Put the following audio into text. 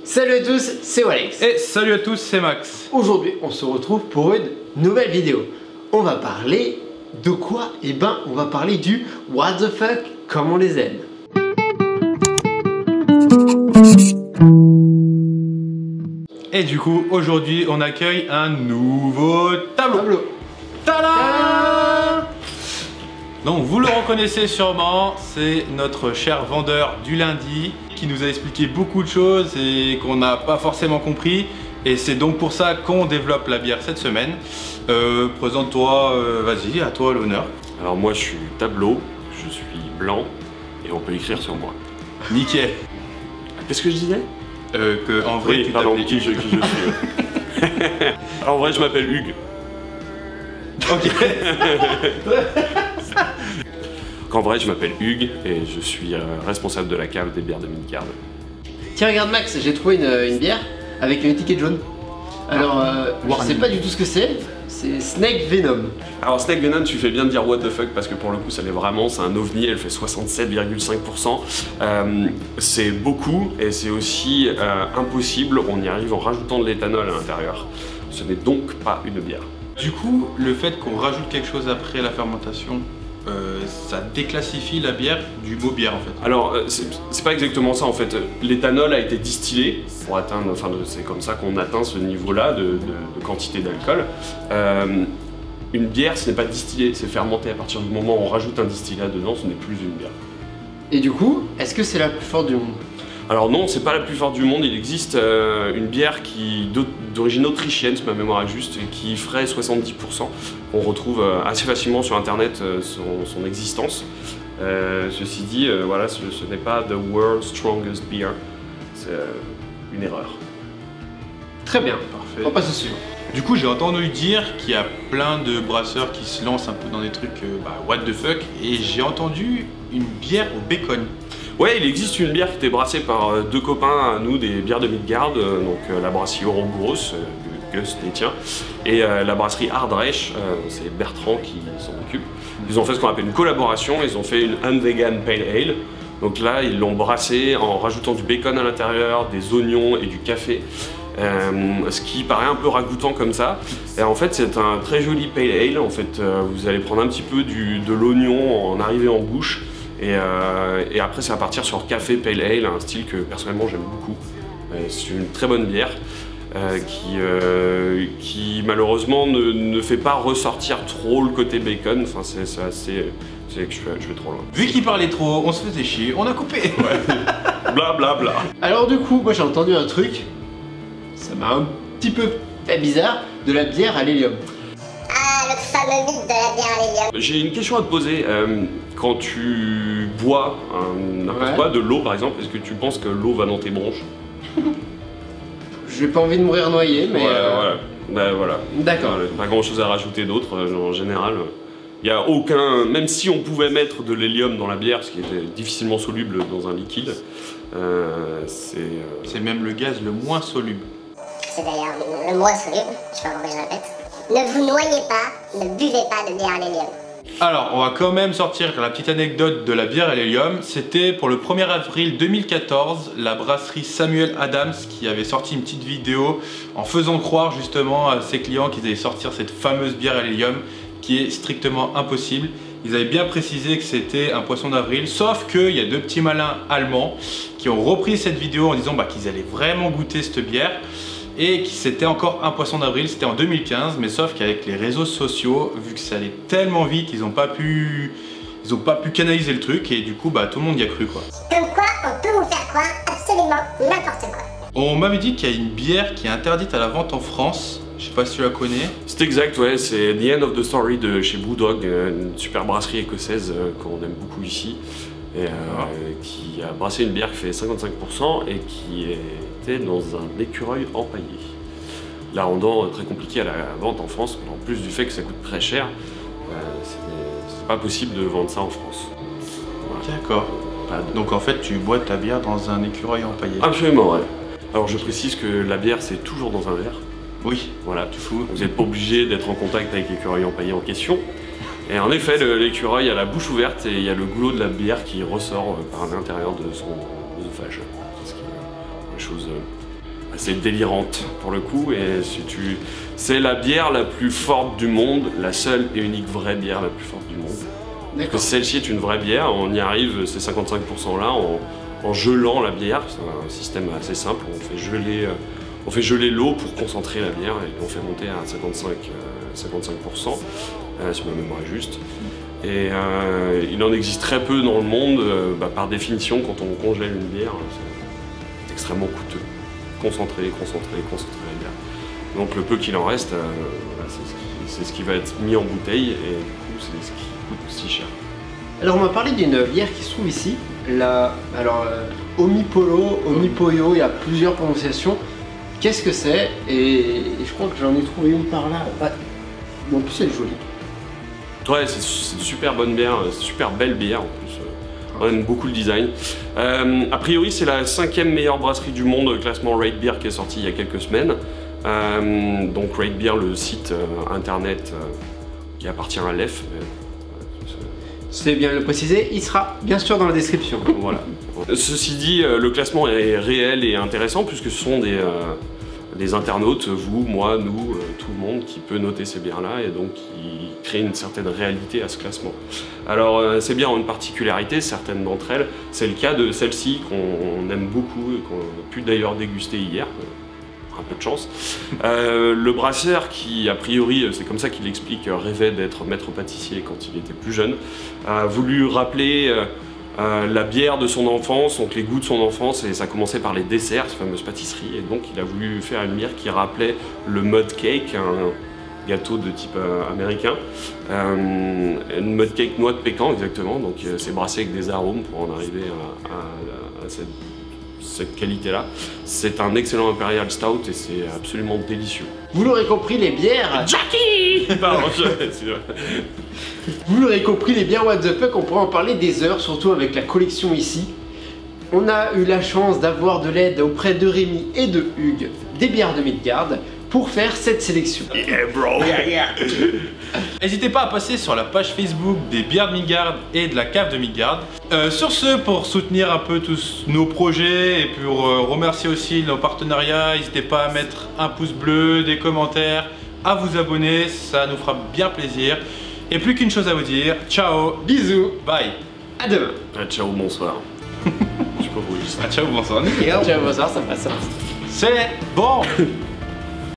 Salut à tous, c'est Alex. Et salut à tous, c'est Max. Aujourd'hui, on se retrouve pour une nouvelle vidéo. On va parler de quoi? Eh ben, on va parler du What the fuck comme on les aime. Et du coup, aujourd'hui, on accueille un nouveau tableau. Tada! Donc, vous le reconnaissez sûrement, c'est notre cher vendeur du lundi qui nous a expliqué beaucoup de choses et qu'on n'a pas forcément compris. Et c'est donc pour ça qu'on développe la bière cette semaine. Présente-toi, vas-y, à toi l'honneur. Alors moi je suis tableau, je suis blanc et on peut écrire sur moi. Nickel. Qu'est-ce que je disais? En vrai, oui, tu pardon, t'appelais qui je suis. Alors en vrai je m'appelle Hugues. Ok. En vrai je m'appelle Hugues et je suis responsable de la cave des bières de Midgard. Tiens, regarde Max, j'ai trouvé une bière avec une étiquette jaune. Alors, je sais pas du tout ce que c'est Snake Venom. Alors Snake Venom, tu fais bien de dire what the fuck parce que pour le coup ça l'est vraiment, c'est un ovni, elle fait 67,5%. C'est beaucoup et c'est aussi impossible, on y arrive en rajoutant de l'éthanol à l'intérieur. Ce n'est donc pas une bière. Du coup, le fait qu'on rajoute quelque chose après la fermentation, ça déclassifie la bière du mot bière en fait. Alors c'est pas exactement ça en fait. L'éthanol a été distillé pour atteindre, enfin c'est comme ça qu'on atteint ce niveau-là de quantité d'alcool. Une bière ce n'est pas distillé, c'est fermenté. À partir du moment où on rajoute un distillat dedans, ce n'est plus une bière. Et du coup, est-ce que c'est la plus forte du monde? Alors non, c'est pas la plus forte du monde, il existe une bière d'origine autrichienne, si ma mémoire est juste, qui ferait 70%. On retrouve assez facilement sur internet son existence. Ceci dit, voilà, ce n'est pas the world's strongest beer, c'est une erreur. Très bien, Parfait. on passe au suivant. Du coup, j'ai entendu dire qu'il y a plein de brasseurs qui se lancent un peu dans des trucs what the fuck, et j'ai entendu une bière au bacon. Ouais, il existe une bière qui était brassée par deux copains à nous, des bières de Midgard, donc la brasserie Ouroboros, Gus détient, et la brasserie Hardreich, c'est Bertrand qui s'en occupe. Ils ont fait ce qu'on appelle une collaboration, ils ont fait une Unvegan Pale Ale. Donc là, ils l'ont brassée en rajoutant du bacon à l'intérieur, des oignons et du café. Ce qui paraît un peu ragoûtant comme ça. Et en fait, c'est un très joli Pale Ale. En fait, vous allez prendre un petit peu de l'oignon en arrivée en bouche. Et après ça va partir sur café Pale Ale, un style que personnellement j'aime beaucoup. C'est une très bonne bière qui malheureusement ne fait pas ressortir trop le côté bacon. Enfin c'est assez... c'est que je vais trop loin. Vu qu'il parlait trop, on se faisait chier, on a coupé. Ouais. Bla bla bla. Alors du coup, moi j'ai entendu un truc, ça m'a un petit peu fait bizarre, de la bière à l'hélium. Ah, le fameux mythe de la bière à l'hélium. J'ai une question à te poser. Quand tu bois n'importe quoi, de l'eau par exemple, est-ce que tu penses que l'eau va dans tes bronches? J'ai pas envie de mourir noyé, mais... Ben voilà. D'accord. Pas grand chose à rajouter d'autre, en général. Il n'y a aucun... Même si on pouvait mettre de l'hélium dans la bière, ce qui était difficilement soluble dans un liquide, C'est même le gaz le moins soluble. C'est d'ailleurs le moins soluble, je sais pas pourquoi je répète. Ne vous noyez pas, ne buvez pas de bière à l'hélium. Alors, on va quand même sortir la petite anecdote de la bière à l'hélium. C'était pour le 1er avril 2014, la brasserie Samuel Adams qui avait sorti une petite vidéo en faisant croire justement à ses clients qu'ils allaient sortir cette fameuse bière à l'hélium qui est strictement impossible. Ils avaient bien précisé que c'était un poisson d'avril, sauf qu'il y a deux petits malins allemands qui ont repris cette vidéo en disant qu'ils allaient vraiment goûter cette bière et que c'était encore un poisson d'avril, c'était en 2015, mais sauf qu'avec les réseaux sociaux, vu que ça allait tellement vite, ils n'ont pas pu canaliser le truc et du coup tout le monde y a cru quoi. Comme quoi, on peut vous faire croire absolument n'importe quoi. On m'avait dit qu'il y a une bière qui est interdite à la vente en France, je sais pas si tu la connais. C'est exact, ouais, c'est The End of the Story de chez Brewdog, une super brasserie écossaise qu'on aime beaucoup ici, et qui a brassé une bière qui fait 55% et qui était dans un écureuil empaillé. La rendant très compliquée à la vente en France, en plus du fait que ça coûte très cher, c'est pas possible de vendre ça en France. Voilà. D'accord. Donc en fait tu bois ta bière dans un écureuil empaillé. Absolument, ouais. Alors je précise que la bière c'est toujours dans un verre. Oui, voilà, tout fou. Vous n'êtes pas obligé d'être en contact avec l'écureuil empaillé en question. Et en effet, l'écureuil a la bouche ouverte et il y a le goulot de la bière qui ressort par l'intérieur de son œsophage. Ce qui est une chose assez délirante pour le coup. Et c'est la bière la plus forte du monde, la seule et unique vraie bière la plus forte du monde. Parce que celle-ci est une vraie bière, on y arrive, ces 55% là, en gelant la bière. C'est un système assez simple, on fait geler l'eau pour concentrer la bière et on fait monter à 55%, si ma mémoire est juste. Et il en existe très peu dans le monde, par définition quand on congèle une bière, c'est extrêmement coûteux. Concentrer la bière. Donc le peu qu'il en reste, voilà, c'est ce qui va être mis en bouteille et du coup c'est ce qui coûte si cher. Alors on m'a parlé d'une bière qui se trouve ici, Omipolo, Omipoyo, il y a plusieurs prononciations. Qu'est-ce que c'est? Et je crois que j'en ai trouvé une par là. Bon, en plus elle est jolie. Ouais, c'est une super bonne bière, super belle bière en plus. On aime beaucoup le design. A priori, c'est la 5e meilleure brasserie du monde, classement Rate Beer qui est sorti il y a quelques semaines. Donc Rate Beer, le site internet qui appartient à l'EF. C'est bien de le préciser, il sera bien sûr dans la description. Voilà. Ceci dit, le classement est réel et intéressant puisque ce sont des internautes, vous, moi, nous, tout le monde qui peut noter ces bières-là et donc qui crée une certaine réalité à ce classement. Alors ces bières ont une particularité, certaines d'entre elles, c'est le cas de celle-ci qu'on aime beaucoup et qu'on a pu d'ailleurs déguster hier. Un peu de chance. Le brasseur qui, a priori, c'est comme ça qu'il explique, rêvait d'être maître pâtissier quand il était plus jeune, a voulu rappeler la bière de son enfance, donc les goûts de son enfance, et ça commençait par les desserts, cette fameuse pâtisserie, et donc il a voulu faire une bière qui rappelait le mud cake, un gâteau de type américain, une mud cake noix de pécan exactement, donc c'est brassé avec des arômes pour en arriver à cette qualité-là. C'est un excellent Imperial Stout et c'est absolument délicieux. Vous l'aurez compris, les bières... Jackie Pardon, Vous l'aurez compris, les bières What the Fuck, on pourrait en parler des heures, surtout avec la collection ici. On a eu la chance d'avoir de l'aide auprès de Rémi et de Hugues, des bières de Midgard, pour faire cette sélection. Yeah bro. N'hésitez pas à passer sur la page Facebook des bières de Midgard et de la cave de Midgard. Sur ce, pour soutenir un peu tous nos projets et pour remercier aussi nos partenariats, n'hésitez pas à mettre un pouce bleu, des commentaires, à vous abonner, ça nous fera bien plaisir. Et plus qu'une chose à vous dire, ciao, bisous, bye, à demain. Ciao, bonsoir. Je sais pas pourquoi je dis ça. Ciao, bonsoir. Ciao, bonsoir, ça passe. C'est bon.